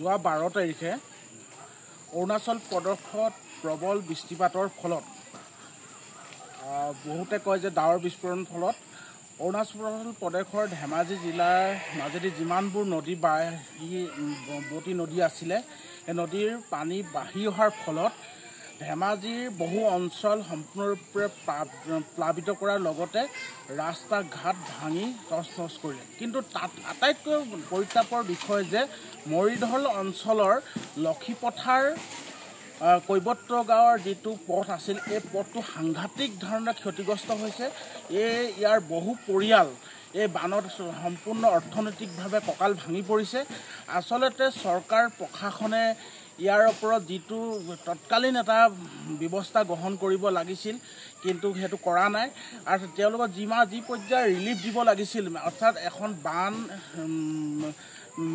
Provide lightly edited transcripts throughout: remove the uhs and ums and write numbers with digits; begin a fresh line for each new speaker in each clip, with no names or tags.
যোৱা 12 তাৰিখে অৰুণাচল প্ৰদেশত প্ৰবল বৃষ্টিপাতৰ ফলত বহুতে কয় যে ডাৱৰ বিস্ফোৰণৰ ফলত অৰুণাচল প্ৰদেশৰ ধেমাজি জিলাৰ মাজেদি যিমানবোৰ নদী বোৱতী নদী আছিলে এই নদীৰ পানী বাঢ়ি অহাৰ ফলত ধেমাজিৰ বহু অঞ্চল সম্পূৰ্ণৰূপে প্লাবিত কৰাৰ লগতে ৰাস্তা ঘাট ভাঙি তছনছ কৰিলে। কিন্তু তাত আটাইতকৈ পৰিতাপৰ বিষয় যে মৰিধল অঞ্চলৰ লক্ষীপথাৰ কৈবত্ৰ গাঁৱৰ যিটো পথ আছিল এই পথটো সাংঘাতিক ধৰণে ক্ষতিগ্ৰস্ত হৈছে। ইয়াৰ বহু পৰিয়াল এই বানত সম্পূৰ্ণ অৰ্থনৈতিকভাৱে কঁকাল ভাঙি পৰিছে। আচলতে চৰকাৰ প্ৰশাসনে ইয়াৰ ওপৰত যিটো তৎকালীন এটা ব্যৱস্থা গ্ৰহণ কৰিব লাগিছিল কিন্তু সেইটো কৰা নাই। আৰু তেওঁলোকক যি পৰ্যায়ৰ ৰিলিফ দিব লাগিছিল অৰ্থাৎ এখন বান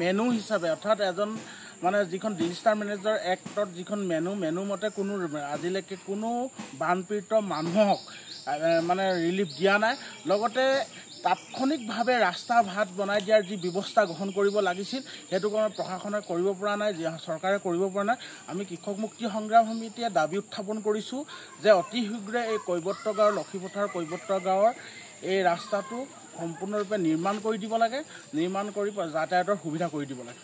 মেনু হিচাপে অৰ্থাৎ এজন মানে যিখন ডিজাষ্টাৰ মেনেজাৰ এক্টত যিখন মেনু মতে কোনো আজিলৈকে কোনো বানপীড়িত মানুহক মানে ৰিলিফ দিয়া নাই। লগতে তাৎক্ষণিকভাৱে ৰাস্তা ঘাট বনাই দিয়াৰ যি ব্যৱস্থা গ্ৰহণ কৰিব লাগিছিল সেইটো কোনো প্ৰশাসনে কৰিব পৰা নাই, চৰকাৰে কৰিব পৰা নাই। আমি কৃষক মুক্তি সংগ্ৰাম সমিতিয়ে দাবী উত্থাপন কৰিছোঁ যে অতি শীঘ্ৰে এই কৈবত্ৰ গাঁৱৰ লক্ষীপথাৰ কৈবত্ৰ গাঁৱৰ এই ৰাস্তাটো সম্পূৰ্ণৰূপে নিৰ্মাণ কৰি দিব লাগে, নিৰ্মাণ কৰি যাতায়াতৰ সুবিধা কৰি দিব লাগে।